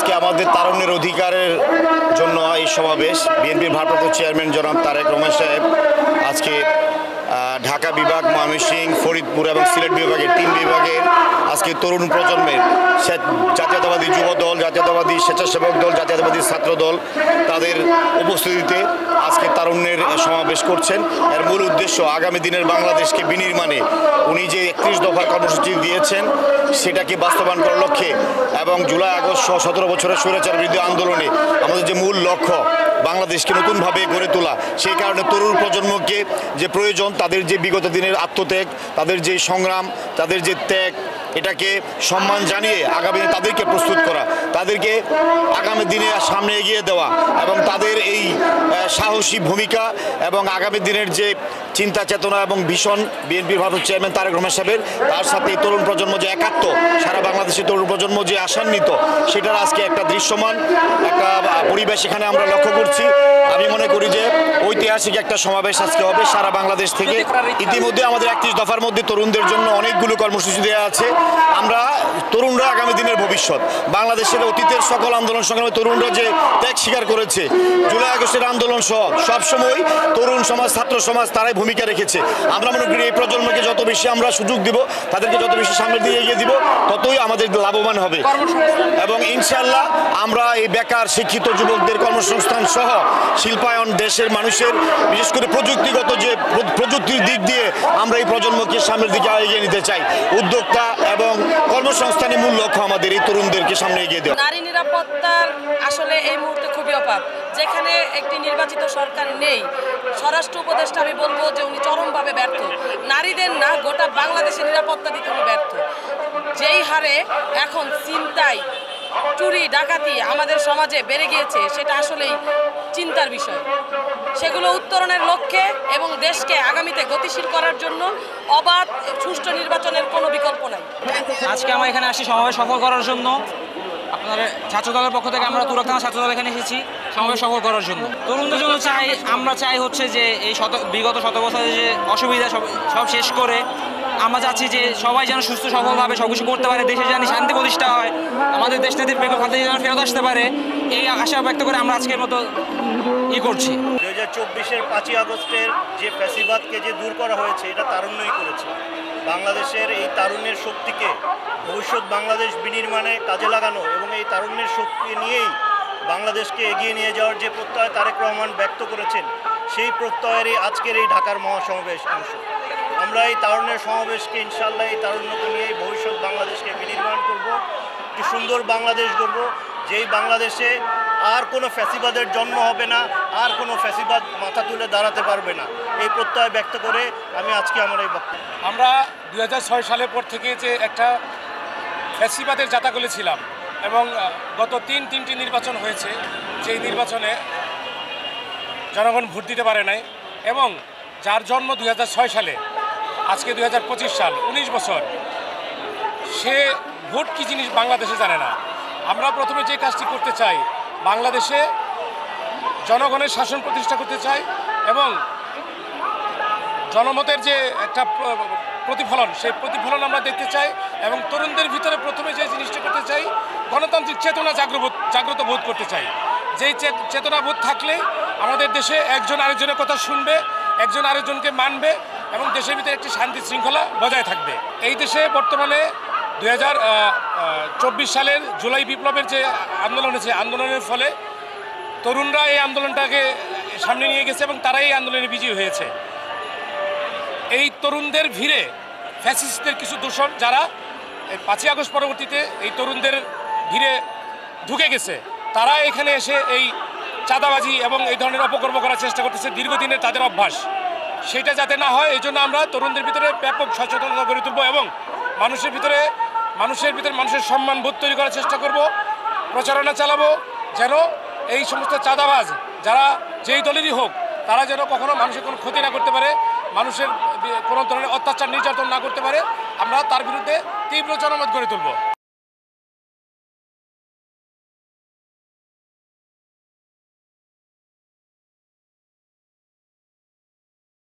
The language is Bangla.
আজকে আমাদের তারুণ্যের অধিকারের জন্য এই সমাবেশ। বিএনপির ভারপ্রাপ্ত চেয়ারম্যান জনাব তারেক রহমান সাহেব আজকে ঢাকা বিভাগ, ময়মনসিংহ, ফরিদপুর এবং সিলেট বিভাগের 3 বিভাগের আজকে তরুণ প্রজন্মের জাতীয়তাবাদী যুব দল, জাতীয়তাবাদী স্বেচ্ছাসেবক দল, জাতীয়তাবাদী ছাত্র দল তাদের উপস্থিতিতে আজকে তারুণ্যের সমাবেশ করছেন। এর মূল উদ্দেশ্য আগামী দিনের বাংলাদেশকে বিনির্মাণে উনি যে 31 দফার কর্মসূচি দিয়েছেন সেটাকে বাস্তবায়ন করার লক্ষ্যে এবং জুলাই আগস্ট সহ 17 বছরের স্বৈরাচার বিরোধী আন্দোলনে আমাদের যে মূল লক্ষ্য বাংলাদেশকে নতুনভাবে গড়ে তোলা, সেই কারণে তরুণ প্রজন্মকে যে প্রয়োজন, তাদের যে বিগত দিনের আত্মত্যাগ, তাদের যে সংগ্রাম, তাদের যে ত্যাগ, এটাকে সম্মান জানিয়ে আগামী দিনে তাদেরকে প্রস্তুত করা, তাদেরকে আগামী দিনে সামনে এগিয়ে দেওয়া এবং তাদের এই সাহসী ভূমিকা এবং আগামী দিনের যে চিন্তা চেতনা এবং ভীষণ বিএনপির ভারপ্রাপ্ত চেয়ারম্যান তারেক রহমান সাহেবের, তার সাথে এই তরুণ প্রজন্ম যে একাত্ম, সারা বাংলাদেশের তরুণ প্রজন্ম যে আশান্বিত, সেটার আজকে একটা দৃশ্যমান একটা পরিবেশ এখানে আমরা লক্ষ্য করছি। আমি মনে করি যে ঐতিহাসিক একটা সমাবেশ আজকে হবে সারা বাংলাদেশ থেকে। ইতিমধ্যে আমাদের 31 দফার মধ্যে তরুণদের জন্য অনেকগুলো কর্মসূচি দেওয়া আছে। আমরা তরুণরা আগামী দিনের ভবিষ্যৎ, বাংলাদেশের অতীতের সকল আন্দোলন সংগ্রামে তরুণরা যে ত্যাগ স্বীকার করেছে, জুলাই আগস্টের আন্দোলন সহ সবসময় তরুণ সমাজ, ছাত্র সমাজ তারাই ভূমিকা রেখেছে। আমরা মনে করি এই প্রজন্মকে যত বেশি আমরা সুযোগ দিব, তাদেরকে যত বেশি সামনের দিকে এগিয়ে দিব, ততই আমাদের লাভবান হবে। এবং ইনশাআল্লাহ আমরা এই বেকার শিক্ষিত যুবকদের কর্মসংস্থান সহ শিল্পায়ন, দেশের মানুষের বিশেষ করে প্রযুক্তিগত যে প্রযুক্তির দিক দিয়ে আমরা এই প্রজন্মকে সামনের দিকে এগিয়ে নিতে চাই। উদ্যোক্তা এবং কর্মসংস্থানের মূল লক্ষ্য আমাদের এই তরুণদেরকে সামনে এগিয়ে দেওয়া। নারী নিরাপত্তার আসলে এই মুহূর্তে খুবই অভাব। যেখানে একটি নির্বাচিত সরকার নেই, স্বরাষ্ট্র উপদেষ্টা আমি বলবো যে উনি চরমভাবে ব্যর্থ। নারীদের না, গোটা বাংলাদেশের নিরাপত্তা দিতে উনি ব্যর্থ। যেই হারে এখন ছিনতাই, চুরি, ডাকাতি আমাদের সমাজে বেড়ে গিয়েছে, সেটা আসলেই চিন্তার বিষয়। সেগুলো উত্তরণের লক্ষ্যে এবং দেশকে আগামীতে গতিশীল করার জন্য অবাধ সুষ্ঠু নির্বাচনের কোনো বিকল্প নাই। আজকে আমরা এখানে আসি সমাবেশ সফল করার জন্য। আপনার ছাত্রদলের পক্ষ থেকে আমরা তুরাগ থানা ছাত্রদল এখানে এসেছি সমাবেশ সফল করার জন্য। তরুণদের জন্য আমরা চাই হচ্ছে যে এই বিগত 17 বছরের যে অসুবিধা সব শেষ করে আমরা চাচ্ছি যে সবাই যেন সুস্থ সফলভাবে সব কিছু করতে পারে, দেশে যেন শান্তি প্রতিষ্ঠা হয়, আমাদের দেশ নেত্রী বেগম খালেদা জিয়া যেন ফেরত আসতে পারে, এই আশা ব্যক্ত করে আমরা আজকের মতো করছি। 2024-এর 5ই আগস্টের যে ফ্যাসিবাদকে যে দূর করা হয়েছে, এটা তারুণ্যই করেছে। বাংলাদেশের এই তারুণ্যের শক্তিকে ভবিষ্যৎ বাংলাদেশ বিনির্মাণে কাজে লাগানো এবং এই তারুণ্যের শক্তি নিয়েই বাংলাদেশকে এগিয়ে নিয়ে যাওয়ার যে প্রত্যয় তারেক রহমান ব্যক্ত করেছেন, সেই প্রত্যয়েরই আজকের এই ঢাকার মহাসমাবেশ অংশ। আমরা এই তারুণ্যের সমাবেশকে ইনশাআল্লাহ এই তারুণ্যকে নিয়েই ভবিষ্যৎ বাংলাদেশকে বিনির্মাণ করব, একটি সুন্দর বাংলাদেশ গড়ব, যেই বাংলাদেশে আর কোনো ফ্যাসিবাদের জন্ম হবে না, আর কোনো ফ্যাসিবাদ মাথা তুলে দাঁড়াতে পারবে না, এই প্রত্যয় ব্যক্ত করে আমি আজকে আমার এই বক্তব্য। আমরা 2006 সালের পর থেকে যে একটা ফ্যাসিবাদের জাতাকলে ছিলাম এবং গত তিনটি নির্বাচন হয়েছে, যেই নির্বাচনে জনগণ ভোট দিতে পারে নাই এবং যার জন্ম 2006 সালে, আজকে 2025 সাল, 19 বছর, সে ভোট কী জিনিস বাংলাদেশে জানে না। আমরা প্রথমে যে কাজটি করতে চাই, বাংলাদেশে জনগণের শাসন প্রতিষ্ঠা করতে চাই এবং জনমতের যে একটা প্রতিফলন, সেই প্রতিফলন আমরা দেখতে চাই এবং তরুণদের ভিতরে প্রথমে যে জিনিসটা করতে চাই, গণতান্ত্রিক চেতনা জাগ্রত বোধ করতে চাই। যেই চেতনাবোধ থাকলে আমাদের দেশে একজন আরেকজনের কথা শুনবে, একজন আরেকজনকে মানবে এবং দেশের ভিতরে একটি শান্তি শৃঙ্খলা বজায় থাকবে। এই দেশে বর্তমানে 2024 সালের জুলাই বিপ্লবের যে আন্দোলন হয়েছে, আন্দোলনের ফলে তরুণরা এই আন্দোলনটাকে সামনে নিয়ে গেছে এবং তারাই এই আন্দোলনে বিজয়ী হয়েছে। এই তরুণদের ভিড়ে ফ্যাসিস্টদের কিছু দূষণ, যারা 5ই আগস্ট পরবর্তীতে এই তরুণদের ভিড়ে ঢুকে গেছে, তারা এখানে এসে এই চাঁদাবাজি এবং এই ধরনের অপকর্ম করার চেষ্টা করতেছে। দীর্ঘদিনের তাদের অভ্যাস, সেটা যাতে না হয় এই জন্য আমরা তরুণদের ভিতরে ব্যাপক সচেতনতা গড়ে তুলব এবং মানুষের ভিতরে মানুষের সম্মান বোধ তৈরি করার চেষ্টা করব, প্রচারণা চালাবো যেন এই সমস্ত চাঁদাবাজ যারা যেই দলেরই হোক, তারা যেন কখনো মানুষের কোনো ক্ষতি না করতে পারে, মানুষের কোনো ধরনের অত্যাচার নির্যাতন না করতে পারে। আমরা তার বিরুদ্ধে তীব্র জনমত গড়ে তুলব।